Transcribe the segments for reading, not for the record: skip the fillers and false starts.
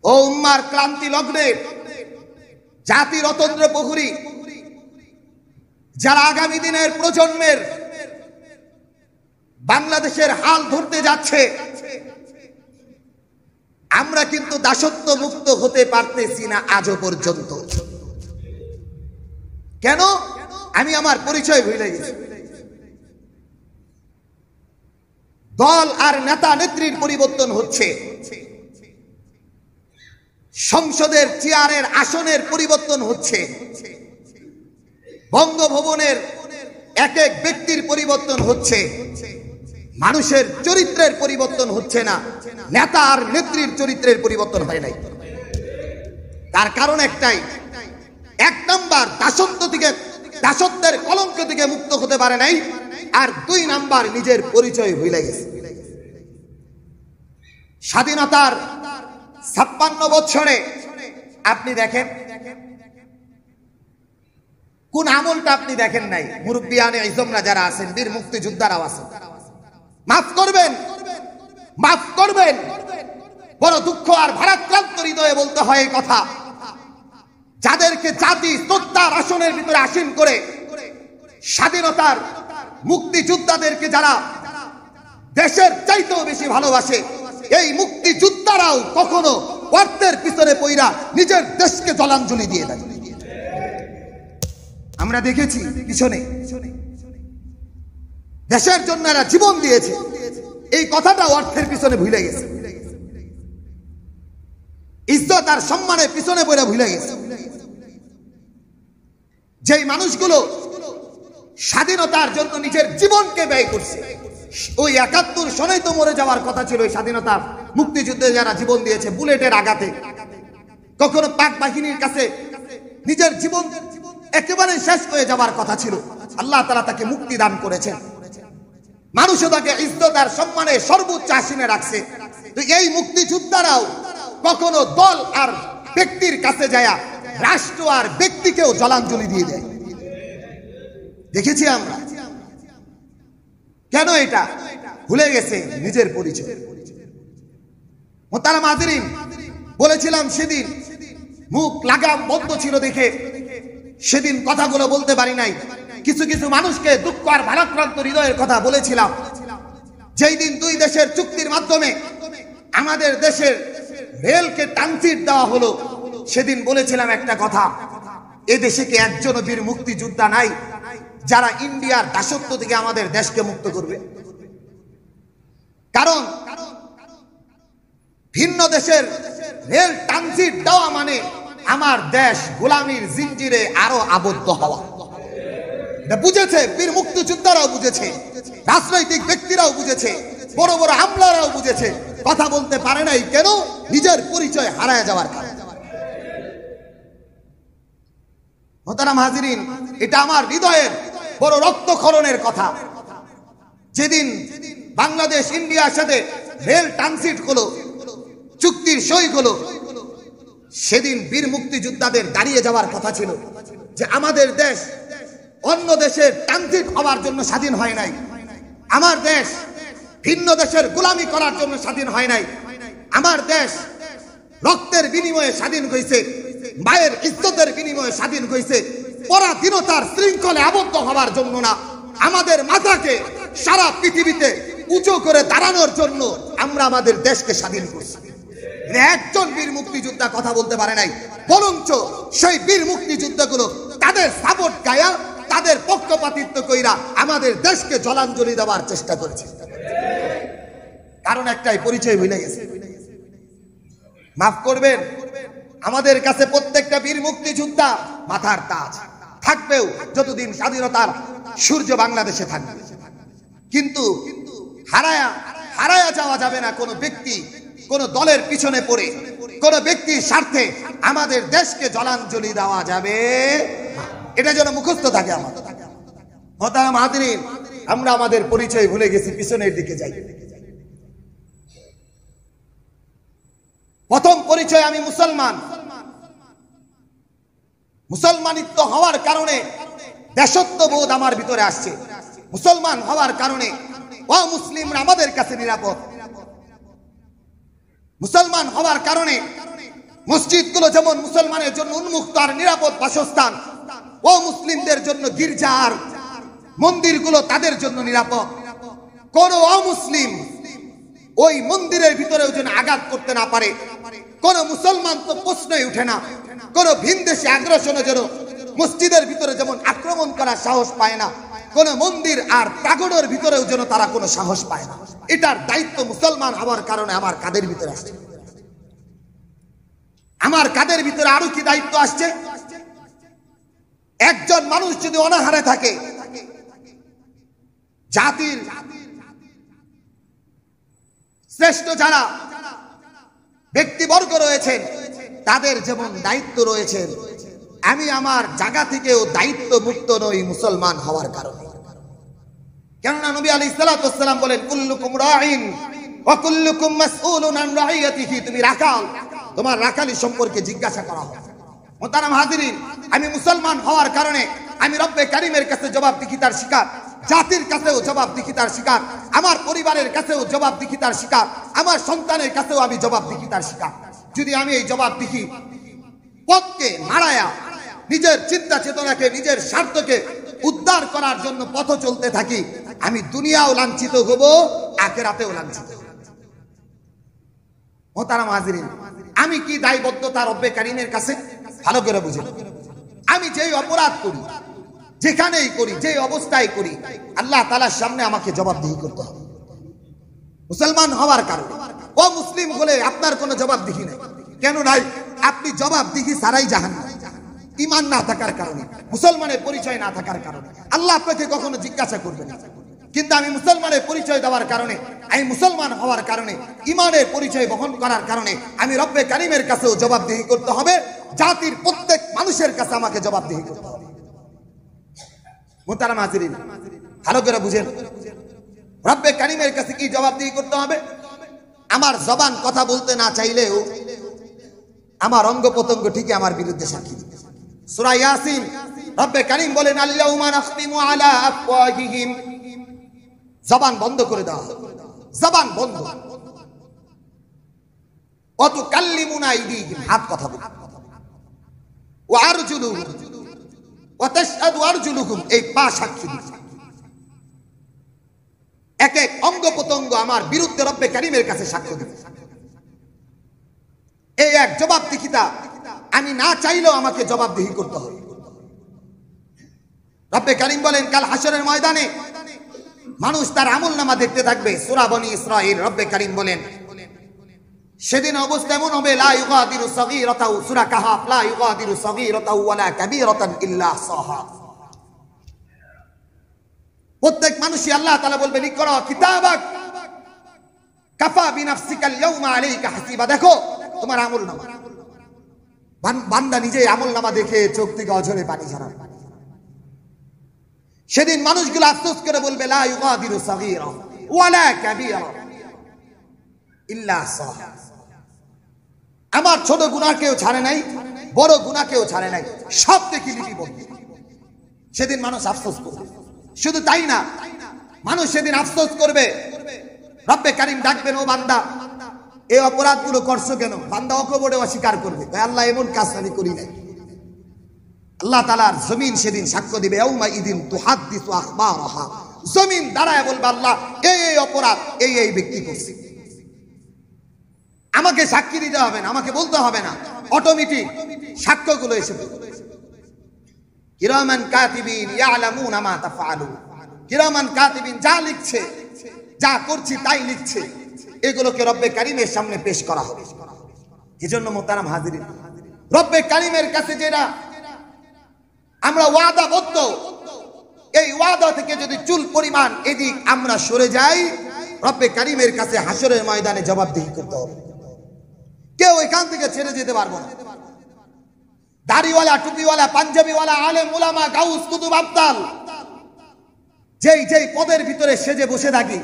ও উম্মার ক্লান্তি লগ্নে জাতির অতন্দ্র প্রহরী যারা আগামী দিনের প্রজন্মের বাংলাদেশের হাল ধরতে যাচ্ছে, আমরা কিন্তু দাসত্ব মুক্ত হতে পারতেছি না আজও পর্যন্ত। কেন? আমি আমার পরিচয় ভুলে গেছি। দল আর নেতা নেত্রীর পরিবর্তন হচ্ছে, সংসদের চেয়ারের আসনের পরিবর্তন হচ্ছে, বঙ্গভবনের এক এক ব্যক্তির পরিবর্তন হচ্ছে, মানুষের চরিত্রের পরিবর্তন হচ্ছে না, নেতা আর নেত্রীর চরিত্রের পরিবর্তন হয় নাই। তার কারণ একটাই, এক নাম্বার দাসত্বের কলঙ্ক থেকে মুক্ত হতে পারে নাই, আর দুই নাম্বার নিজের পরিচয় ভুলে গেছে। স্বাধীনতার 56 বছরে আপনি দেখেন কোন আমলটা আপনি দেখেন নাই। মুরব্বিয়ানে ইজমরা যারা আছেন, বীর মুক্তিযোদ্ধারাও আছেন, মাফ করবেন, বড় দুঃখ আর ভারাক্রান্ত হৃদয়ে বলতে হয় এই কথা, যাদেরকে জাতি শ্রদ্ধার আসনের ভিতরে আসীন করে স্বাধীনতার মুক্তিযোদ্ধাদেরকে যারা দেশের চাইতেও বেশি ভালোবাসে, এই মুক্তিযোদ্ধারাও কখনো অর্থের পিছনে পইরা নিজের দেশকে জলাঞ্জলি দিয়ে দেয়। আমরা দেখেছি পিছনে দেশের জন্য এরা জীবন দিয়েছে, এই কথাটা অর্থের পিছনে ভুলে গেছে, ইজ্জত আর সম্মানের পিছনে পড়ে ভুলে গেছে। যেই মানুষগুলো স্বাধীনতার জন্য নিজের জীবনকে ব্যয় করছে, ওই 71 সনেই তো মরে যাওয়ার কথা ছিল। ওই স্বাধীনতার মুক্তিযুদ্ধে যারা জীবন দিয়েছে বুলেটের আঘাতে, কখনো পাক বাহিনীর কাছে নিজের জীবন একেবারে শেষ হয়ে যাওয়ার কথা ছিল, আল্লাহ তাআলা তাকে মুক্তি দান করেছেন, মানুষও তাকে ইজ্জত আর সম্মানের সর্বোচ্চ আসনে রাখছে। তো এই মুক্তিযোদ্ধারাও কখনো দল আর ব্যক্তির কাছে যায় রাষ্ট্র আর ব্যক্তিকেও জলাঞ্জলি দিয়ে দেয়, দেখেছি আমরা। কেন? এটা ভুলে গেছে নিজের পরিচয়। মোহতারাম হাজিরিন, বলেছিলাম সেদিন মুখ লাগাম বন্ধ ছিল দেখে সেদিন কথাগুলো বলতে পারি নাই। কিছু কিছু মানুষকে দুঃখ আর ভারাক্রান্ত হৃদয়ের কথা বলেছিলাম। যেই দিন দুই দেশের চুক্তির মাধ্যমে আমাদের দেশের রেলকে ট্রানজিট দেওয়া হলো, সেদিন বলেছিলাম একটা কথা, এ দেশে কি একজন বীর মুক্তিযোদ্ধা নাই যারা ইন্ডিয়ার দাসত্ব থেকে আমাদের দেশকে মুক্ত করবে? কারণ ভিন্ন দেশের রেল ট্রানজিট দেওয়া মানে আমার দেশ গোলামির জিঞ্জিরে আরো আবদ্ধ হওয়া। বুঝেছে, বীর মুক্তিযোদ্ধারাও বুঝেছে, রাজনৈতিক ব্যক্তিরাও বুঝেছে, বড় বড় আমলারাও বুঝেছে, কথা বলতে পারে নাই। কেন? নিজের পরিচয় হারায় যাওয়ার কারণে। মোহতারাম হাজিরিন, এটা আমার হৃদয়ের বড় রক্তক্ষরণের কথা। যেদিন বাংলাদেশ ইন্ডিয়ার সাথে রেল ট্রানজিট হলো, চুক্তির সই হলো, সেদিন বীর মুক্তিযোদ্ধাদের দাঁড়িয়ে যাওয়ার কথা ছিল যে আমাদের দেশ অন্য দেশের ট্রানজিট হওয়ার জন্য স্বাধীন হয় নাই, আমার দেশ ভিন্ন দেশের গোলামি করার জন্য স্বাধীন হয় নাই, আমার দেশ রক্তের বিনিময়ে স্বাধীন হয়েছে, মায়ের ইজ্জতের বিনিময়ে স্বাধীন হয়েছে, পরাধীনতার শৃঙ্খলে আবদ্ধ হওয়ার জন্য না। আমাদের মাথাকে সারা পৃথিবীতে উঁচু করে দাঁড়ানোর জন্য আমরা আমাদের দেশকে স্বাধীন করছি। একজন বীর মুক্তিযোদ্ধা কথা বলতে পারে নাই, বরঞ্চ সেই বীর মুক্তিযোদ্ধাগুলো তাদের সাপোর্ট গায়া, তাদের পক্ষপাতিত্ব কইরা আমাদের দেশকে জলাঞ্জলি দেওয়ার চেষ্টা করেছে। কারণ একটাই, পরিচয় ভুলে গেছে। মাফ করবেন, আমাদের কাছে প্রত্যেকটা বীর মুক্তিযোদ্ধা মাথার তাজ থাকবেও যতদিন স্বাধীনতার সূর্য বাংলাদেশে থাকবে। কিন্তু হারায়া যাওয়া যাবে না কোনো ব্যক্তি, কোন দলের পিছনে পড়ে, কোন ব্যক্তির স্বার্থে আমাদের দেশকে জলাঞ্জলি দেওয়া যাবে, এটা যেন মুখস্থ থাকে আমার। মোহতারাম হাজিরিন, আমরা আমাদের পরিচয় ভুলে গেছি, পিছনের দিকে যাই। প্রথম পরিচয়, আমি মুসলমান। মুসলমানিত্ব হওয়ার কারণে দেশত্ববোধ আমার ভিতরে আসছে। মুসলমান হওয়ার কারণে অমুসলিমরা আমাদের কাছে নিরাপদ। মুসলমান হওয়ার কারণে মসজিদগুলো যেমন মুসলমানের জন্য উন্মুক্ত আর নিরাপদ বাসস্থান, ও মুসলিমদের জন্য গির্জা আর মন্দিরগুলো তাদের জন্য নিরাপদ। কোন অমুসলিম ওই মন্দিরের ভিতরেও যেন আঘাত করতে না পারে। কোন মুসলমান তো প্রশ্নই উঠে না। কোন ভিনদেশি আগ্রাসনে যেন মসজিদের ভিতরে যেমন আক্রমণ করার সাহস পায় না, কোন মন্দির আর প্রাঙ্গণের ভিতরেও যেন তারা কোনো সাহস পায় না। এটার দায়িত্ব মুসলমান হওয়ার কারণে আমার কাদের ভিতরে আসছে। আমার কাদের ভিতরে আরো কি দায়িত্ব আসছে? একজন মানুষ যদি অনাহারে থাকে, জাতির শ্রেষ্ঠ যারা ব্যক্তিবর্গ রয়েছেন তাদের যেমন দায়িত্ব রয়েছে, আমি আমার জায়গা থেকেও দায়িত্ব মুক্ত নই মুসলমান হওয়ার কারণে। কেননা নবী আলাইহিস সালাতু ওয়াস সালাম বলেন, কুল্লুকুম রাঈন ওয়া কুল্লুকুম মাসউলুন আন রাঈয়াতিহি। তুমি রাখাল, তোমার রাখালি সম্পর্কে জিজ্ঞাসা করা হবে। মুহতারাম হাজিরিন, আমি মুসলমান হওয়ার কারণে আমি রব্বে কারীমের কাছে জবাবদিহিতার শিকার, জাতির কাছেও জবাবদিহিতার শিকার, আমার পরিবারের কাছেও জবাবদিহিতার শিকার, আমার সন্তানের কাছেও আমি জবাবদিহিতার শিকার। যদি আমি এই জবাবদিহি পথকে নাড়ায়া নিজের চিন্তা চেতনাকে, নিজের স্বার্থকে উদ্ধার করার জন্য পথ চলতে থাকি, আমি দুনিয়াও লাঞ্ছিত হব, আখিরাতেও লাঞ্ছিত হব। মুহতারাম হাজিরিন, আমি কি দায়বদ্ধতা রব্বে কারীমের কাছে? ভালো করে বুঝেন, আমি যেই অপরাধ করি, যেখানেই করি, যে অবস্থায় করি, আল্লাহ তাআলার সামনে আমাকে জবাবদিহি করতে হবে মুসলমান হওয়ার কারণে। ও মুসলিম হলে আপনার কোনো জবাবদিহি নেই। কেন নাই? আপনি জবাবদিহি ছাড়াই জাহান্নামে। ঈমান না থাকার কারণে, মুসলমানের পরিচয় না থাকার কারণে আল্লাহ আপনাকে কখনো জিজ্ঞাসা করবেন না। কিন্তু আমি মুসলমানের পরিচয় দেওয়ার কারণে, আমি মুসলমান হওয়ার কারণে, ঈমানের পরিচয় বহন করার কারণে আমি রব্বে কারীমের কাছেও জবাবদিহি করতে হবে, জাতির প্রত্যেক মানুষের কাছে আমাকে জবাবদিহি করতে হবে। মুহতারাম হাজিরিন, ভালো করে বুঝেন, রব্বে কারীমের কাছে কি জবাবদিহি করতে হবে? আমার জবান কথা বলতে না চাইলেও আমার অঙ্গ প্রত্যঙ্গ ঠিকই আমার বিরুদ্ধে সাক্ষী দিবে। সূরা ইয়াসিন রব্বে কারীম বলেন, আল্লাহুম্মা নাখতিমু আলা আফওয়াহিহিম, জবান বন্ধ করে দেওয়া হবে, জবান বন্ধ। ওয়া তুকাল্লিমুনা আইদিহিম, হাত কথা বলে, ওয়া আরজুলুহুম ওয়া তাশহাদু আরজুলুহুম, এই পা সাক্ষী দিবে। এক এক অঙ্গ প্রত্যঙ্গ আমার বিরুদ্ধে রব্বে কারীমের কাছে সাক্ষ্য দিবে। এই এক জবাবদিহিতা আমি না চাইলেও আমাকে জবাবদিহি করতে হবে। রব্বে কারীম বলেন, কাল হাসরের ময়দানে মানুষ তার আমলনামা দেখতে থাকবে। সূরা বনী ইসরাঈল রব্বে কারীম বলেন, সেদিন অবস্থা এমন হবে, লা ইউগাদিরু সাগীরাতাহু, সূরা কাহাফ, লা ইউগাদিরু সাগীরাতাহু ওয়ালা কাবীরাতান ইল্লা আহসাহা। প্রত্যেক মানুষই আল্লাহ তাআলা বলবেন, ইকরা কিতাবাক কাফা বিনাফসিকাল ইয়াউমা আলাইকা হাসিবা। দেখো তোমার আমলনামা। বান্দা নিজে আমলনামা দেখে চোখ থেকে অঝরে পানি ঝরায়। সেদিন মানুষগুলো আফসোস করে বলবে, লা ইউগাদিরু সাগীরা ওয়ালা কাবীরা ইল্লা আহসাহা। আমার ছোট গুনাহকেও ছাড়ে নাই, বড় গুনাহকেও ছাড়ে নাই, সব দেখি লিপিবদ্ধ। সেদিন মানুষ আফসোস করবে। শুধু তাই না, মানুষ সেদিন আফসোস করবে, রব্বে কারীম ডাকবেন, ও বান্দা এই অপরাধগুলো করছো কেন? বান্দা অকপটে অস্বীকার করবে, আল্লাহ এমন কাজ আমি করি নাই। আল্লাহ তাআলার জমিন সেদিন সাক্ষ্য দিবে, ইয়াউমা ইদিন তুহাদ্দিসু আখবারাহা। জমিন দাঁড়ায় বলবে, আল্লাহ এই এই অপরাধ এই এই ব্যক্তি করছে। আমাকে সাক্ষী দিতে হবে না, আমাকে বলতে হবে না, অটোমেটিক সাক্ষ্যগুলো এসে পড়বে। কিরামান কাতিবিন ইয়ালামুনা মা তাফআলুন, কিরামান কাতিবিন যা লিখছে, যা করছি তাই লিখছে, এগুলোকে রব্বে কারীমের সামনে পেশ করা হবে। এজন্য মুহতারাম হাজিরিন, রব্বে কারীমের কাছে যেটা আমরা ওয়াদাবদ্ধ, এই ওয়াদা থেকে যদি চুল পরিমাণ এদিক আমরা সরে যাই, রব্বে কারীমের কাছে হাসরের ময়দানে জবাবদিহি করতে হবে। কেউ এখান থেকে ছেড়ে যেতে পারবো না। দাড়িওয়ালা, টুপিওয়ালা, পাঞ্জাবিওয়ালা, আলেম, উলামা, গাউস, কুতুব, আবদাল, যেই যেই পদের ভিতরে সেজে বসে থাকি,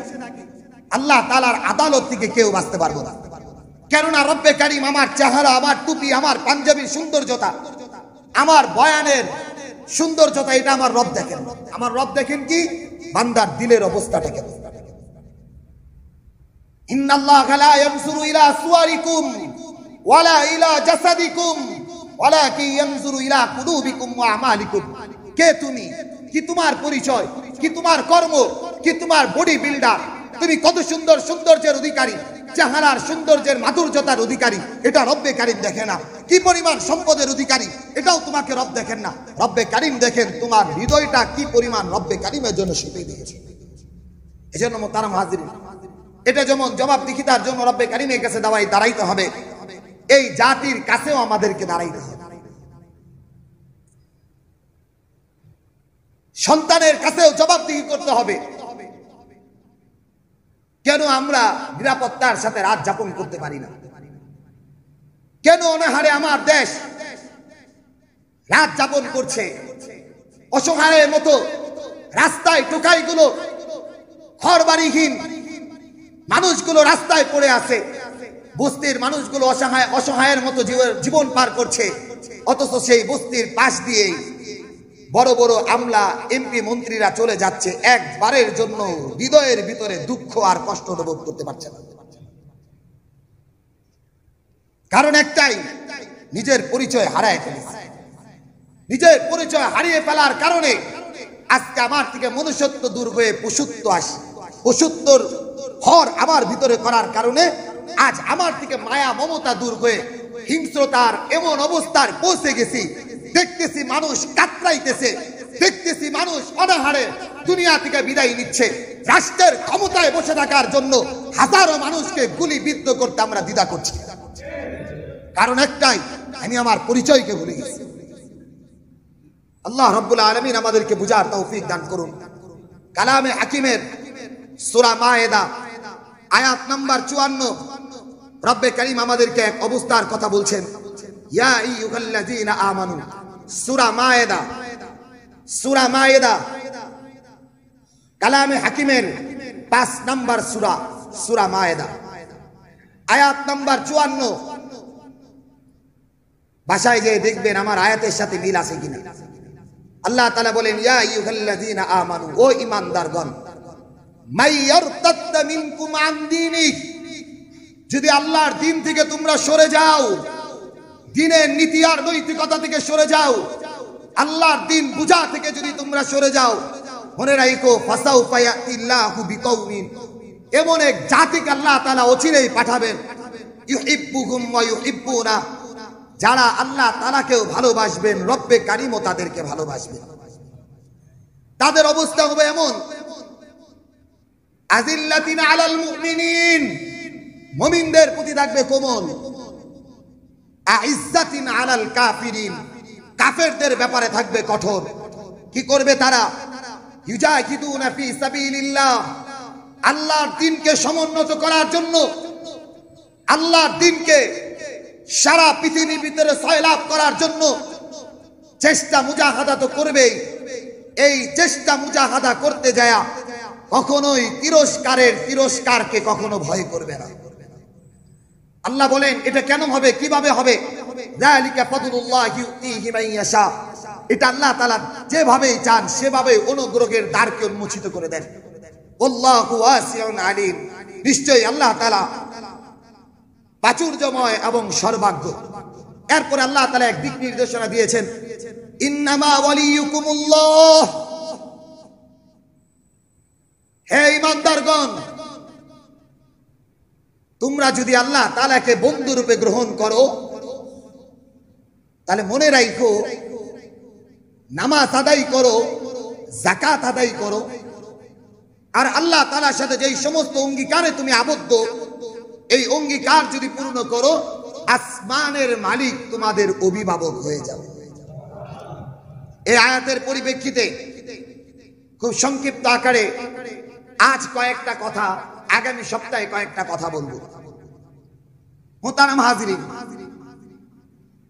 আল্লাহ তাআলার আদালত থেকে কেউ বাঁচতে পারবো না। কেননা রব্বে কারীম আমার চেহারা, আমার টুপি, আমার পাঞ্জাবির সৌন্দর্যতা, আমার বয়ানের সৌন্দর্যতা, এটা আমার রব দেখেন। আমার রব দেখেন কি? বান্দার দিলের অবস্থাটা কেমন। ইন্নাল্লাহা লা ইয়ানজুরু ইলা সুওয়ারিকুম ওয়ালা ইলা জাসাদিকুম ওয়ালাকি ইয়ানজুরু ইলা কুলুবিকুম ওয়া আমালিকুম। কে তুমি, কি তোমার পরিচয়, কি তোমার কর্ম, কি তোমার বডি বিল্ডার, তুমি কত সুন্দর সৌন্দর্যের অধিকারী, চেহারার সৌন্দর্যের মাধুর্যতার অধিকারী, এটা রব্বে কারীম দেখে না। কি পরিমাণ সম্পদের অধিকারী, এটাও তোমাকে রব দেখেন না। রব্বে কারীম দেখেন তোমার হৃদয়টা কি পরিমাণ রব্বে কারীমের জন্য শিখে দিয়েছে। এজন্য মোহতারাম হাজিরিন, এটা যেমন জবাবদিহিতার জন্য রব্বে কারীমের কাছে দাঁড়াইতে হবে, এই জাতির কাছেও আমাদেরকে দাঁড়াইতে হবে। সন্তানের কাছেও জবাবদিহি করতে হবে। কেন আমরা নিরাপত্তার সাথে রাত যাপন করতে পারি না? কেন অনাহারে আমার দেশ রাত যাপন করছে? অসহায়ের মতো রাস্তায় টোকাইগুলো, ঘরবাড়িহীন মানুষগুলো রাস্তায় পড়ে আছে, বস্তির মানুষগুলো অসহায়ের মতো জীবন পার করছে। অথচ সেই বস্তির পাশ দিয়ে বড় বড় আমলা, এমপি, মন্ত্রীরা চলে যাচ্ছে, একবারের জন্য হৃদয়ের ভিতরে দুঃখ আর কষ্ট অনুভব করতে পারছে না। কারণ একটাই, নিজের পরিচয় হারায় ফেলেছে। নিজের পরিচয় হারিয়ে ফেলার কারণে আজকে আমার থেকে মনুষ্যত্ব দূর হয়ে পশুত্ব আসে। পশুত্বর হর আমার ভিতরে করার কারণে আজ আমার থেকে মায়া মমতা দূর হয়ে হিংস্রতার এমন অবস্থার পৌঁছে গেছি। দেখতেছি মানুষ কাতরাইতেছে, দেখতেছি মানুষ অনাহারে দুনিয়া থেকে বিদায় নিচ্ছে। রাষ্ট্রের ক্ষমতায় বসে থাকার জন্য হাজারো মানুষকে গুলিবিদ্ধ করতে আমরা দ্বিধা করছি। কারণ একটাই, আমি আমার পরিচয়কে ভুলে গেছি। আল্লাহ রাব্বুল আলামিন আমাদেরকে বুঝার তৌফিক দান করুন। কালামে হাকিমের সূরা মায়েদা আয়াত নাম্বার 54 রব্বে কারীম আমাদেরকে এক অবস্থার কথা বলছেন। ইয়া আইয়ুহাল্লাযীনা আমানু, সূরা মায়েদা কালামে হাকিমের 5 নাম্বার সূরা মায়েদা আয়াত নাম্বার 54। ভাষায় যে দেখবেন আমার আয়াতের সাথে মিল আছে কিনা। আল্লাহ তাআলা বলেন, ইয়া আইয়ুহাল্লাযীনা আমানু, ও ঈমানদারগণ, মাইয়ারতাদ্দা মিনকুম আন দীনিহি, যদি আল্লাহর দিন থেকে তোমরা সরে যাও, দিনের নীতি আর নৈতিকতা থেকে সরে যাও, আল্লাহর দিন বুঝা থেকে যদি তোমরা সরে যাও, মনে রাখো ফাসাউফা ইয়াতিল্লাহু বিকওমিন, এমন এক জাতিকে আল্লাহ তাআলা অচিরেই পাঠাবেন, ইউহিব্বুহুম ওয়া ইউহিব্বুনা, যারা আল্লাহ তাআলাকেও ভালোবাসবেন, রব্বে কারীমও তাদেরকে ভালোবাসবেন। তাদের অবস্থা হবে এমন, আজিল্লাতিন আলাল মুমিনিন, মুমিনদের প্রতি থাকবে কোমল, আইজ্জাতিন আলাল কাফিরিন, কাফেরদের ব্যাপারে থাকবে কঠোর। কি করবে তারা? ইউজাহিদুনা ফি সাবিলিল্লাহ, আল্লাহর দ্বীনকে সমুন্নত করার জন্য, আল্লাহর দ্বীনকে সারা পৃথিবীর ভিতরে সয়লাভ করার জন্য চেষ্টা মুজাহাদা তো করবেই। এই চেষ্টা মুজাহাদা করতে যায় কখনোই তিরস্কারকে কখনো ভয় করবে না। আল্লাহ বলেন এটা কেন হবে, কিভাবে হবে? যালিকা ফাদলুল্লাহি ইউতিহি মান ইয়াশা, এটা আল্লাহ তাআলা যেভাবে চান সেভাবে অনুগ্রহের দ্বারকে উন্মোচিত করে দেন। আল্লাহু ওয়াসিউন আলিম, নিশ্চয়ই আল্লাহ তাআলা প্রাচুর্যময় এবং সর্বাজ্ঞ। এরপর আল্লাহ তাআলা এক দিক নির্দেশনা দিয়েছেন, ইন্নামা ওয়ালিয়ুকুমুল্লাহ, হে ঈমানদারগণ, তোমরা যদি আল্লাহ তাআলাকে বন্ধু রূপে গ্রহণ করো, তাহলে মনে রাখো নামাজ আদায় করো, যাকাত আদায় করো, আর আল্লাহ তাআলার সাথে যেই সমস্ত অঙ্গীকারে তুমি আবদ্ধ, এই অঙ্গীকার যদি পূর্ণ করো, আসমানের মালিক তোমাদের অভিভাবক হয়ে যাবে। এই আয়াতের পরিপ্রেক্ষিতে খুব সংক্ষিপ্ত আকারে আজ কয়েকটা কথা, আগামী সপ্তাহে কয়েকটা কথা বলবো। মোহতারাম হাজিরিন,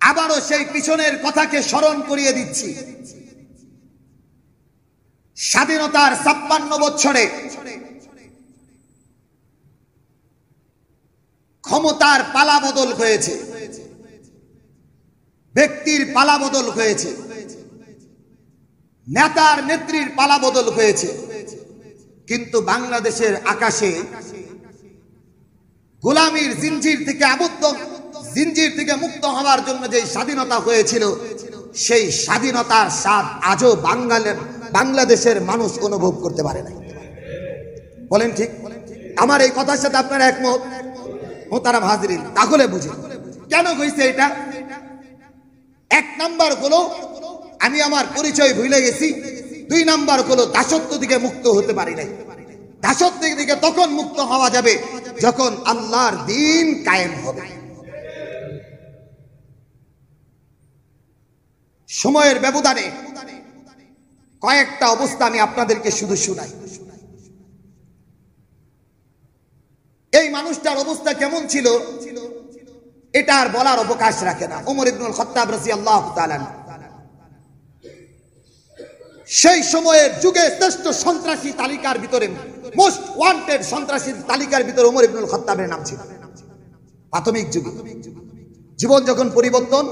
আবারও সেই পিছনের কথাকে স্মরণ করিয়ে দিচ্ছি। স্বাধীনতার 56 বছরে ক্ষমতার পালা বদল হয়েছে, ব্যক্তির পালা বদল হয়েছে, নেতার নেত্রীর পালা বদল হয়েছে, কিন্তু বাংলাদেশের আকাশে গোলামীর জিনজির থেকে আবদ্ধ জিনজির থেকে মুক্ত হওয়ার জন্য যে স্বাধীনতা হয়েছিল, সেই স্বাধীনতার স্বাদ আজও বাংলাদেশের মানুষ অনুভব করতে পারে না। বলেন ঠিক? আমার এই কথার সাথে আপনারা একমত? মোহতারাম হাজিরিন, তাহলে বুঝি কেন হয়েছে এটা। এক নাম্বার হলো আমি আমার পরিচয় ভুলে গেছি। দুই নাম্বার হলো দাসত্ব থেকে মুক্ত হতে পারি নাই। দাসত্ব থেকে তখন মুক্ত হওয়া যাবে যখন আল্লাহর দ্বীন কায়েম হবে। সময়ের ব্যবধানে কয়েকটা অবস্থা আমি আপনাদেরকে শুধু শুনাই। এই মানুষটার অবস্থা কেমন ছিল এটা আর বলার অবকাশ রাখে না। ওমর ইবনুল খাত্তাব রাদিয়াল্লাহু তাআলা সেই সময়ের যুগে শ্রেষ্ঠ সন্ত্রাসী তালিকার ভিতরে, মোস্ট ওয়ান্টেড সন্ত্রাসী তালিকার ভিতরে ওমর ইবনুল খাত্তাবের নাম ছিল। প্রাথমিক যুগে জীবন যখন পরিবর্তন,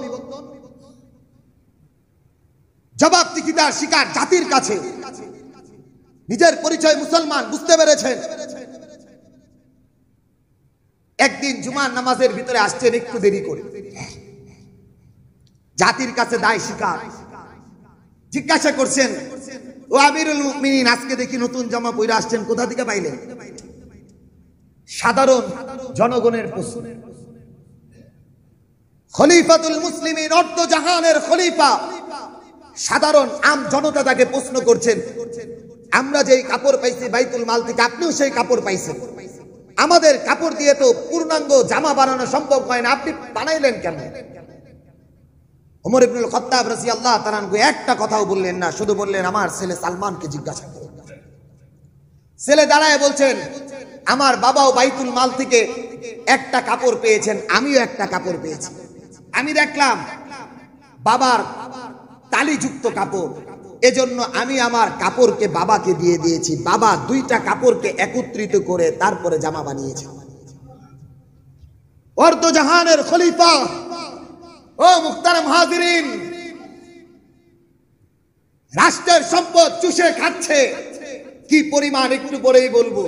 জবাবদিহিতার শিকার জাতির কাছে নিজের পরিচয় মুসলমান বুঝতে পেরেছেন। একদিন জুমার নামাজের ভিতরে আসছেন একটু দেরি করে, জাতির কাছে দায় স্বীকার। জিজ্ঞাসা করছেন, ও আমিরুল মুমিনিন, আজকে দেখি নতুন জামা পরে আসছেন, কোথা থেকে পাইলেন? সাধারণ জনগণের প্রশ্ন। খলিফাতুল মুসলিমিন, অর্ধ জাহানের খলিফা, সাধারণ আম জনতা তাকে প্রশ্ন করছেন, আমরা যেই কাপড় পাইছি বাইতুল মাল থেকে, আপনিও সেই কাপড় পাইছেন, আমাদের কাপড় দিয়ে তো পূর্ণাঙ্গ জামা বানানো সম্ভব হয় না, আপনি বানাইলেন কেন? ওমর ইবনুল খাত্তাব রাদিয়াল্লাহু তাআলা একটা কথাও বললেন না, শুধু বললেন, আমার ছেলে সালমানকে জিজ্ঞাসা করুন। ছেলে দাঁড়ায় বলছেন, আমার বাবাও বাইতুল মাল থেকে একটা কাপড় পেয়েছেন, আমিও একটা কাপড় পেয়েছি। আমি দেখলাম বাবার তালিযুক্ত কাপড়, এজন্য আমি আমার কাপড়কে বাবাকে দিয়ে দিয়েছি। বাবা দুইটা কাপড়কে একত্রিত করে তারপরে জামা বানিয়েছে। অর্ধ জাহানের খলিফা, ও মুহতারাম হাজিরিন, রাষ্ট্রের সম্পদ চুষে খাচ্ছে কি পরিমাণ একটু পরেই বলবো।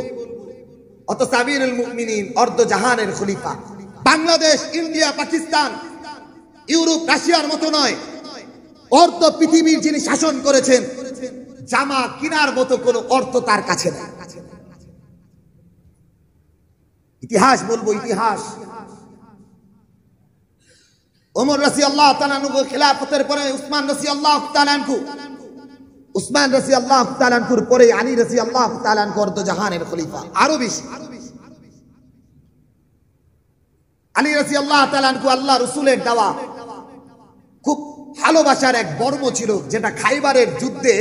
অথচ আমিরুল মুমিনিন, অর্ধ জাহানের খলিফা, বাংলাদেশ, ইন্ডিয়া, পাকিস্তান, ইউরোপ, রাশিয়ার মতো নয়, অর্ধ পৃথিবীর যিনি শাসন করেছেন, জামা কেনার মতো কোনো অর্থ তার কাছে নেই। ইতিহাস বলবো, ইতিহাস। ওমর রাদিয়াল্লাহু তাআলা আনহু খিলাফতের পরে উসমান রাদিয়াল্লাহু তাআলা আনহু, উসমান রাদিয়াল্লাহু তাআলা আনহুর পরে আলী রাদিয়াল্লাহু তাআলা আনহু অর্ধ জাহানের খলিফা। আরো বেশি আলী রাদিয়াল্লাহু তাআলা আনহু আল্লাহ রাসূলের দেওয়া খুব ভালোবাসার এক বর্ম ছিল, যেটা খাইবারের যুদ্ধে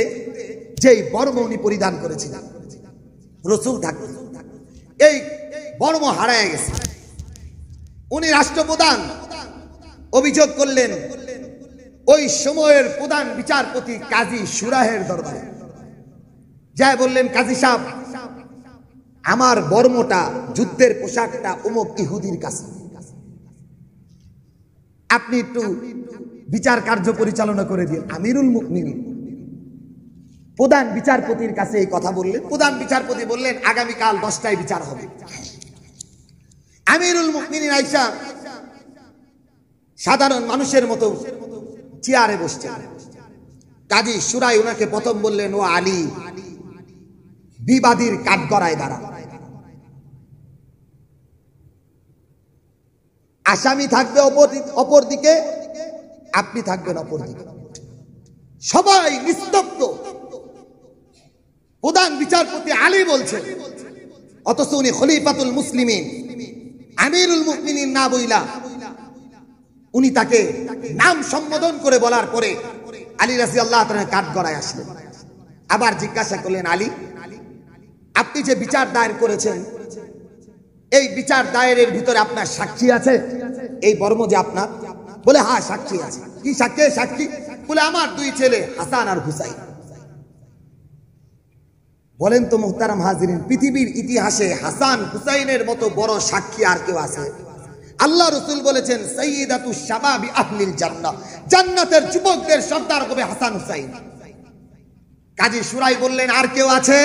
যেই বর্ম উনি পরিধান করেছিলেন রাসূল থাকতে, এই বর্ম হারায় গেছে। উনি রাষ্ট্রপ্রধান, অভিযোগ করলেন ওই সময়ের প্রধান বিচারপতি কাজী সুরাহের দরবারে। যাই বললেন, কাজী সাহেব, আমার বর্মটা, যুদ্ধের পোশাকটা অমুক ইহুদির কাছে, আপনি একটু বিচার কার্য পরিচালনা করে দিন। আমিরুল মুমিনিন প্রধান বিচারপতির কাছে এই কথা বললেন। প্রধান বিচারপতি বললেন, আগামীকাল 10টায় বিচার হবে। আমিরুল মুমিনিন আয়েশা সাধারণ মানুষের মতো চেয়ারে বসছেন। কাজী সুরাই ওনাকে প্রথম বললেন, ও আলী, বিবাদীর কাঠগড়ায় দাঁড়া, আসামি থাকবে অপর দিকে, আপনি থাকবেন অপর দিকে। সবাই নিস্তব্ধ। প্রধান বিচারপতি আলী বলছেন, অথচ উনি খলিফাতুল মুসলিমিন, আমিরুল মুমিনিন না বইলা উনি তাকে নাম সম্বোধন করে বলার পরে আলী রাদিয়াল্লাহু তাআলা কাঠগড়ায় আসলেন। আবার জিজ্ঞাসা করলেন, আলী, আপনি যে বিচার দায়ের করেছেন, এই বিচার দায়েরের ভিতরে আপনার সাক্ষী আছে? এই বর্ম যে আপনার? বলে, হ্যাঁ সাক্ষী আছে। কি সাক্ষী? সাক্ষী বলে, আমার দুই ছেলে হাসান আর হুসাইন। বলেন তো মুহতারাম হাজিরিন, পৃথিবীর ইতিহাসে হাসান হুসাইনের মতো বড় সাক্ষী আর কেউ আছে? আল্লাহ রাসূল বলেছেন, সাইয়্যিদাতু শাবাবি আহলিল জান্নাহ, জান্নাতের যুবকদের সর্দার হবে হাসান হুসাইন। কাজী সুরাই বললেন, আর কেউ আছে?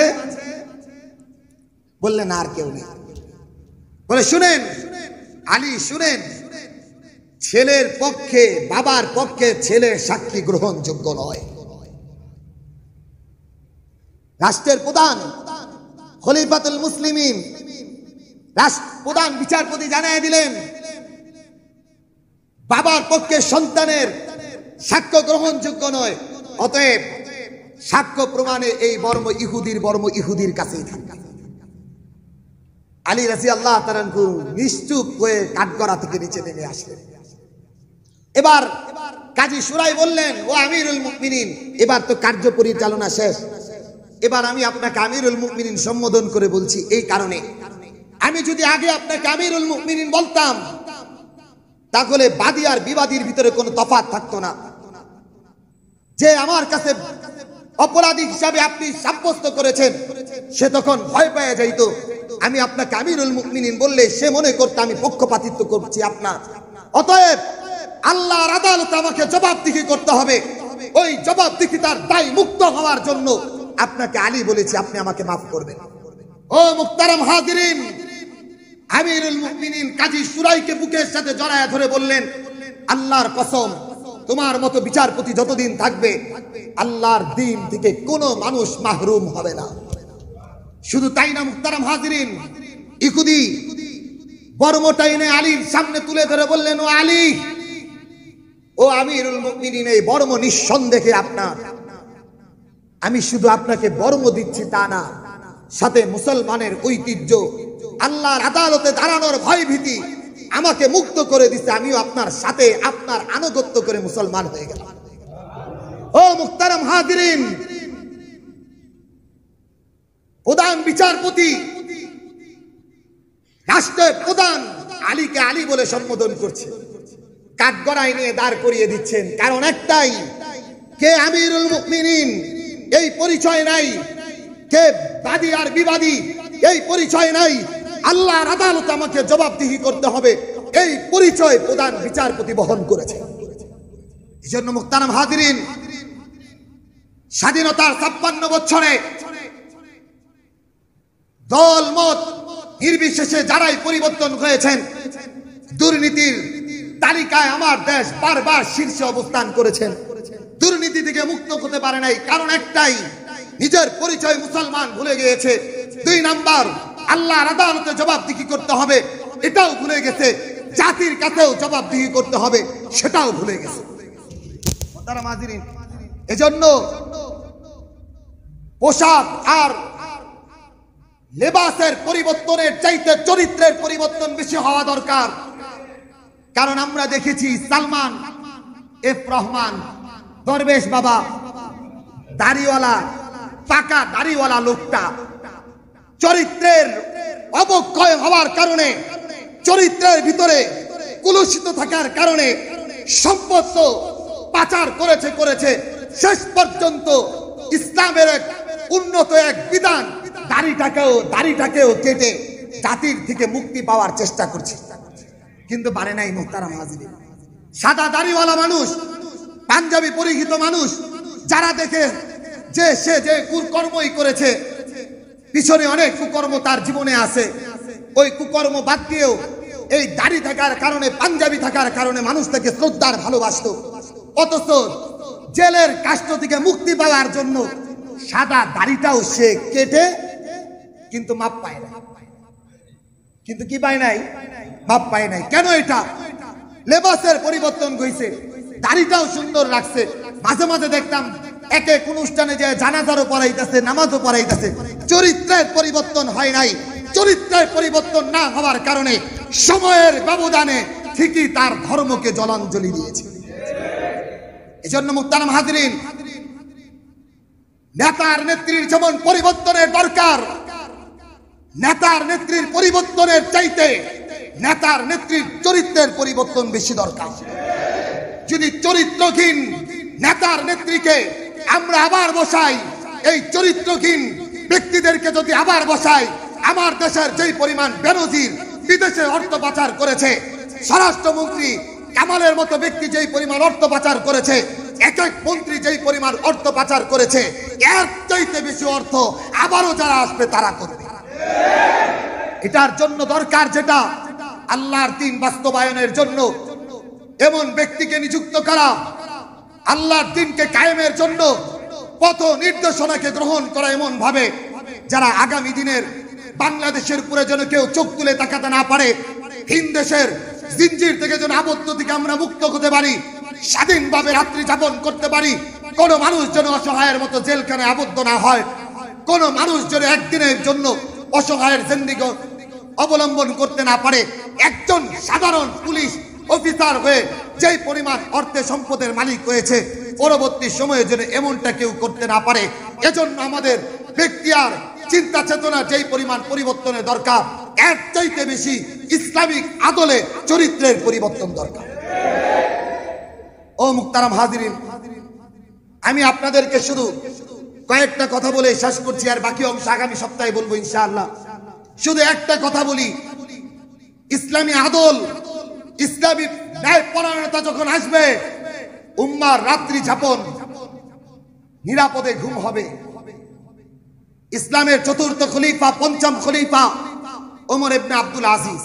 বললেন, আর কেউ নেই। বলে, শুনেন আলী, শুনেন, ছেলের পক্ষে, বাবার পক্ষে ছেলের সাক্ষী গ্রহণযোগ্য নয়। রাষ্ট্রের প্রধান খলিফাতুল মুসলিমিন, প্রধান বিচারপতি জানায় দিলেন, বাবার পক্ষে সন্তানের সাক্ষ্য গ্রহণযোগ্য নয়, অতএব সাক্ষ্য প্রমাণে এই বর্ম ইহুদির বর্ম ইহুদির কাছেই থাকবে। আলী রাদিয়াল্লাহু তাআলা নিশ্চুপ হয়ে কাঠগড়া থেকে নিচে নেমে আসলেন। এবার কাজী শুরাই বললেন, ও আমিরুল মুমিনিন, এবার তো কার্য পরিচালনা শেষ, এবার আমি আপনাকে আমিরুল মুমিনিন সম্বোধন করে বলছি। এই কারণে আমি যদি আগে আপনাকে আমিরুল মুমিনিন বলতাম, তাহলে বাদী আর বিবাদীর ভিতরে কোনো তফাৎ থাকতো না। যে আমার কাছে অপরাধী হিসাবে আপনি সাব্যস্ত করেছেন, সে তখন ভয় পেয়ে যাইত। আমি আপনাকে আমিরুল মুমিনিন বললে সে মনে করতে আমি পক্ষপাতিত্ব করছি আপনার। অতএব আল্লাহর আদালতে আমাকে জবাবদিহি করতে হবে। ওই জবাবদিহিতার দায় মুক্ত হওয়ার জন্য আপনাকে আলী বলেছি, আপনি আমাকে মাফ করবেন। ও মুহতারাম হাজিরিন, আমিরুল মুমিনিন কাজী শুরাইকে বুকের সাথে জড়ায় ধরে বললেন, আল্লাহর কসম, তোমার মতো বিচারপতি যতদিন থাকবে, আল্লাহর দ্বীন থেকে কোনো মানুষ মাহরুম হবে না। শুধু তাই না মুহতারাম হাজিরিন, ইহুদি বর্মটা এনে আলীর সামনে তুলে ধরে বললেন, ও আলী, ও আমিরুল মুমিনিন, এই বর্ম নিঃসন্দেহে আপনার। আমি শুধু আপনাকে বর্ম দিচ্ছি তা না, সাথে মুসলমানের ঐতিহ্য, আল্লাহর আদালতে দাঁড়ানোর ভয় ভীতি আমাকে মুক্ত করে দিচ্ছে। আমিও আপনার সাথে আপনার আনুগত্য করে মুসলমান হয়ে গেলাম। ও মুহতারাম হাজিরিন, প্রধান বিচারপতি, রাষ্ট্রের প্রধান আলীকে আলী বলে সম্বোধন করছে, কাঠগড়ায় নিয়ে দাঁড় করিয়ে দিচ্ছেন। কারণ একটাই, কে আমিরুল মুমিনিন এই পরিচয় নাই, কে বাদী আর বিবাদী এই পরিচয় নাই, আল্লাহর আদালতে আমাকে জবাবদিহি করতে হবে, এই পরিচয় প্রধান বিচারপতি বহন করেছে। এই জন্য মুহতারাম হাজিরিন, স্বাধীনতার ৫৬ বছরে দল মত নির্বিশেষে যারাই পরিবর্তন হয়েছেন, দুর্নীতির তালিকায় আমার দেশ বারবার শীর্ষে অবস্থান করেছেন, দুর্নীতি থেকে মুক্ত হতে পারে নাই। কারণ একটাই, নিজের পরিচয় মুসলমান ভুলে গিয়েছে। ২ নাম্বার, আল্লাহর আদালতে জবাবদিহি করতে হবে, এটাও ভুলে গেছে। জাতির কাছেও জবাবদিহি করতে হবে, সেটাও ভুলে গেছে। এজন্য পোশাক আর লেবাসের পরিবর্তনের চাইতে চরিত্রের পরিবর্তন বেশি হওয়া দরকার। কারণ আমরা দেখেছি সালমান এফ রহমান, দরবেশ বাবা, দাড়িওয়ালা, পাকা দাড়িওয়ালা লোকটা চরিত্রের অবক্ষয় হওয়ার কারণে, চরিত্রের ভিতরে কুলুষিত থাকার কারণে সম্পদ পাচার করেছে, শেষ পর্যন্ত ইসলামের এক উন্নত এক বিধান দাড়িটাকেও কেটে জাতির থেকে মুক্তি পাওয়ার চেষ্টা করছে, কিন্তু পারে নাই। মুহতারাম হাজিরিন, সাদা দাড়িওয়ালা মানুষ, পাঞ্জাবি পরিহিত মানুষ, যারা দেখে যে সে যে কুকর্মই করেছে, পিছনে অনেক কুকর্ম তার জীবনে আছে, ওই কুকর্ম বাদ দিয়েও এই দাড়ি থাকার কারণে, পাঞ্জাবি থাকার কারণে মানুষ তাকে শ্রদ্ধার ভালোবাসত। অথচ জেলের কাষ্ট থেকে মুক্তি পাওয়ার জন্য সাদা দাড়িটাও সে কেটে, কিন্তু মাপ পায় না। কিন্তু কি পায় নাই? মাপ পায় নাই। কেন? এটা লেবাসের পরিবর্তন হয়েছে, দাড়িটাও সুন্দর লাগছে। মাঝে মাঝে দেখতাম এক এক অনুষ্ঠানে যে জানাজারও পড়াইতেছে, নামাজও পড়াইতেছে, চরিত্রের পরিবর্তন হয় নাই। চরিত্রের পরিবর্তন না হওয়ার কারণে সময়ের ব্যবধানে ঠিকই তার ধর্মকে জলাঞ্জলি দিয়েছে। এজন্য মুহতারাম হাজিরিন, নেতার নেত্রীর যেমন পরিবর্তনের দরকার, নেতার নেত্রীর পরিবর্তনের চাইতে নেতার নেত্রীর চরিত্রের পরিবর্তন বেশি দরকার। যদি চরিত্রহীন নেতার নেত্রীকে আমরা আবার বসাই, এই চরিত্রহীন ব্যক্তিদেরকে যদি আবার বসাই, আমার দেশের যেই পরিমাণ বেনজির বিদেশে অর্থ পাচার করেছে, স্বরাষ্ট্রমন্ত্রী কামালের মতো ব্যক্তি যেই পরিমাণ অর্থ পাচার করেছে, এক এক মন্ত্রী যেই পরিমাণ অর্থ পাচার করেছে, এর চাইতে বেশি অর্থ আবারও যারা আসবে তারা করবে। এটার জন্য দরকার যেটা, আল্লাহর দ্বীন বাস্তবায়নের জন্য এমন ব্যক্তিকে নিযুক্ত করা, আল্লাহর দ্বীনকে কায়েমের জন্য পথ নির্দেশনাকে গ্রহণ করা এমন ভাবে যারা আগামী দিনের বাংলাদেশের উপরে যেন কেউ চোখ তুলে তাকাতে না পারে, ভিন দেশের জিনজির থেকে যেন আবদ্ধ থেকে আমরা মুক্ত হতে পারি, স্বাধীনভাবে রাত্রি যাপন করতে পারি, কোন মানুষ যেন অসহায়ের মতো জেলখানায় আবদ্ধ না হয়, কোন মানুষ যেন একদিনের জন্য অসহায়ের জিন্দেগি অবলম্বন করতে না পারে। একজন সাধারণ পুলিশ অফিসার হয়ে যেই পরিমাণ অর্থে সম্পদের মালিক হয়েছে, পরবর্তী সময়ে যেন এমনটা কেউ করতে না পারে। এজন্য আমাদের ব্যক্তি আর চিন্তা চেতনা যেই পরিমাণ পরিবর্তনের দরকার, এর চাইতে বেশি ইসলামিক আদলে চরিত্রের পরিবর্তন দরকার। ও মুহতারাম হাজিরিন, আমি আপনাদেরকে শুধু কয়েকটা কথা বলে শেষ করছি, আর বাকি অংশ আগামী সপ্তাহে বলবো ইনশাআল্লাহ। শুধু একটা কথা বলি, ইসলামী আদল, ইসলামী ন্যায়পরায়ণতা যখন আসবে, উম্মার রাত্রি যাপন নিরাপদে ঘুম হবে। ইসলামের চতুর্থ খলিফা, পঞ্চম খলিফা ওমর ইবনে আব্দুল আজিজ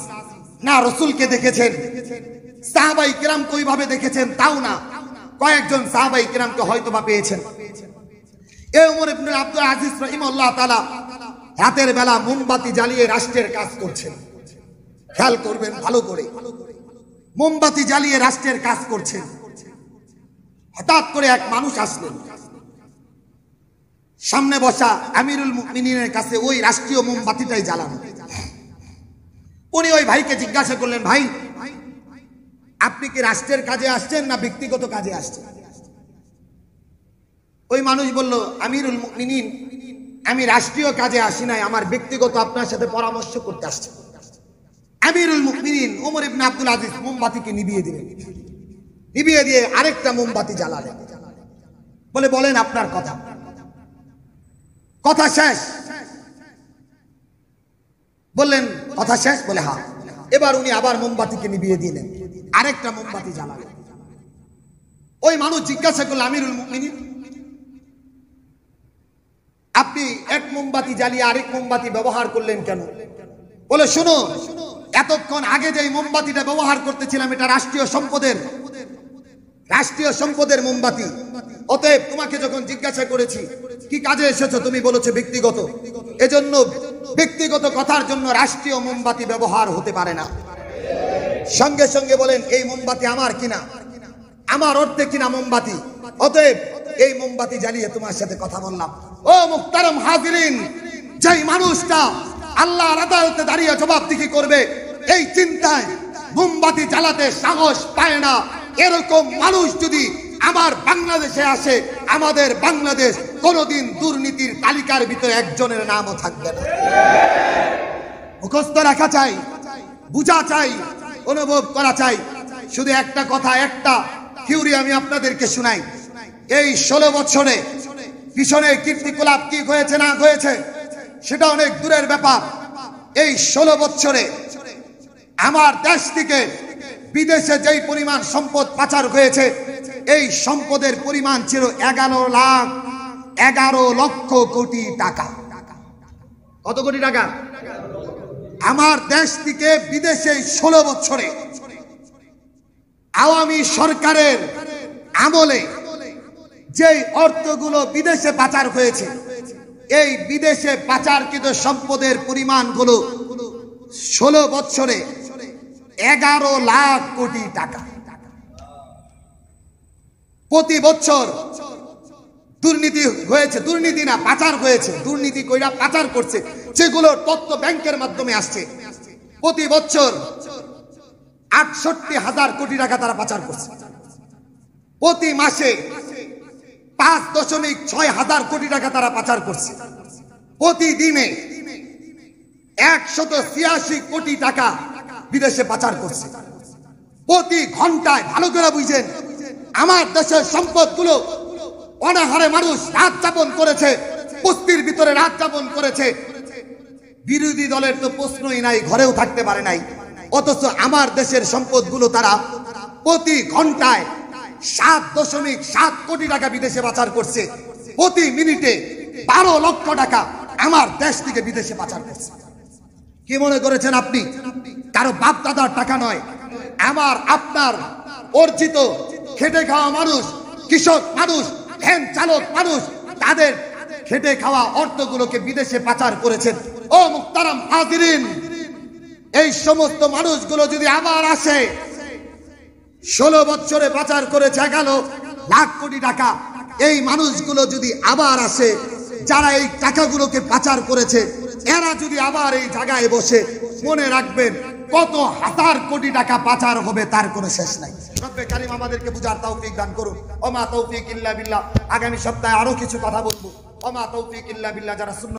না রাসূলকে দেখেছেন, সাহাবায়ে কিরামকে ওইভাবে দেখেছেন তাও না, কয়েকজন সাহাবায়ে কিরামকে হয়তোবা পেয়েছেন। এই ওমর ইবনে আব্দুল আজিজ রাহিমাহুল্লাহ তাআলা রাতের বেলা মোমবাতি জ্বালিয়ে রাষ্ট্রের কাজ করছেন। খেয়াল করবেন ভালো করে, মোমবাতি জ্বালিয়ে রাষ্ট্রের কাজ করছেন। হঠাৎ করে এক মানুষ আসলেন, সামনে বসা আমিরুল মুমিনিনের কাছে ওই রাষ্ট্রীয় মোমবাতিটাই জ্বালানো। উনি ওই ভাইকে জিজ্ঞাসা করলেন, ভাই আপনি কি রাষ্ট্রের কাজে আসছেন না ব্যক্তিগত কাজে আসছেন? ওই মানুষ বলল, আমিরুল মুমিনিন, আমি রাষ্ট্রীয় কাজে আসি নাই, আমার ব্যক্তিগত আপনার সাথে পরামর্শ করতে আসছি। আমিরুল মুমিনিন ওমর ইবনে আব্দুল আজিজ মোমবাতিকে নিভিয়ে দিলেন, নিভিয়ে দিয়ে আরেকটা মোমবাতি জ্বালালেন। বলে, বলেন আপনার কথা। কথা শেষ? বললেন কথা শেষ? বলে হ্যাঁ। এবার উনি আবার মোমবাতিকে নিভিয়ে দিলেন, আরেকটা মোমবাতি জ্বালালেন। ওই মানুষ জিজ্ঞাসা করল, আমিরুল মুমিনিন, আপনি এক মোমবাতি জ্বালিয়ে আরেক মোমবাতি ব্যবহার করলেন কেন? বলে, শুনো, এতক্ষণ আগে যে মোমবাতিটা ব্যবহার করতেছিলাম এটা রাষ্ট্রীয় সম্পদের মোমবাতি। অতএব তোমাকে যখন জিজ্ঞাসা করেছি কি কাজে এসেছো, তুমি বলেছো ব্যক্তিগত, এজন্য ব্যক্তিগত কথার জন্য রাষ্ট্রীয় মোমবাতি ব্যবহার হতে পারে না। সঙ্গে সঙ্গে বলেন, এই মোমবাতি আমার কিনা, আমার অর্থে কিনা মোমবাতি, অতএব এই মোমবাতি জ্বালিয়ে তোমার সাথে কথা বললাম। ও মুহতারাম হাজিরিন, যেই মানুষটা আল্লাহর আদালতে দাঁড়িয়ে জবাবদিহি করবে, এই চিন্তায় মোমবাতি জ্বালাতে সাহস পায় না, এরকম মানুষ যদি আমার বাংলাদেশে আসে, আমাদের বাংলাদেশ কোনদিন দুর্নীতির তালিকার ভিতরে একজনের নামও থাকবে না। মুখস্থ রাখা চাই, বুঝা চাই, অনুভব করা চাই। শুধু একটা কথা, একটা থিওরি আমি আপনাদেরকে শোনাই। এই 16 বছরে পিছনে কীর্তিকলাপ কি হয়েছে না হয়েছে সেটা অনেক দূরের ব্যাপার। এই 16 বছরে আমার দেশ থেকে বিদেশে যেই পরিমাণ সম্পদ পাচার হয়েছে, এই সম্পদের পরিমাণ ছিল 11 লক্ষ কোটি টাকা। কত কোটি টাকা? আমার দেশ থেকে বিদেশে 16 বছরে আওয়ামী সরকারের আমলে যেই অর্থগুলো বিদেশে পাচার হয়েছে, এই বিদেশে পাচারকৃত সম্পদের পরিমাণগুলো 16 বছরে 11 লাখ কোটি টাকা। প্রতি বছর দুর্নীতি হয়েছে, দুর্নীতি না পাচার হয়েছে, দুর্নীতি কইরা পাচার করছে, সেগুলোর তথ্য ব্যাংকের মাধ্যমে আসছে। প্রতি বছর 68,000 কোটি টাকা তারা পাচার করছে। প্রতি মাসে 5.6 হাজার কোটি টাকা তারা পাচার করছে। প্রতিদিনে 186 কোটি টাকা বিদেশে পাচার করছে। প্রতি ঘন্টায়, ভালো করে বুঝেন, আমার দেশের সম্পদগুলো অনাহারে মানুষ রাত যাপন করেছে, বস্তির ভিতরে রাত যাপন করেছে। বিরোধী দলের তো প্রশ্নই নাই, ঘরেও থাকতে পারে নাই। অথচ আমার দেশের সম্পদগুলো তারা প্রতি ঘন্টায় 7.7 কোটি টাকা বিদেশে পাচার করছে। প্রতি মিনিটে 12 লক্ষ টাকা আমার দেশ থেকে বিদেশে পাচার করছে। কি মনে করেছেন আপনি? কারো বাপ দাদার টাকা নয়, আমার আপনার অর্জিত খেটে খাওয়া মানুষ, কৃষক মানুষ, ভ্যান চালক মানুষ, তাদের খেটে খাওয়া অর্থগুলোকে বিদেশে পাচার করেছেন। ও মুহতারাম হাজিরিন, এই সমস্ত মানুষগুলো যদি আবার আসে, 16 বছরে পাচার করেছে 11 লাখ কোটি টাকা, এই মানুষগুলো যদি আবার আসে, যারা এই টাকাগুলোকে পাচার করেছে, এরা যদি আবার এই জায়গায় বসে, মনে রাখবেন কত হাজার কোটি টাকা পাচার হবে তার কোনো শেষ নাই। রব্বে কারীম আমাদেরকে বুঝার তৌফিক দান করুন। ওমা তৌফিক ইল্লা বিল্লাহ। আগামী সপ্তাহে আরো কিছু কথা বলবো। ওমা তৌফিক ইল্লা বিল্লাহ। যারা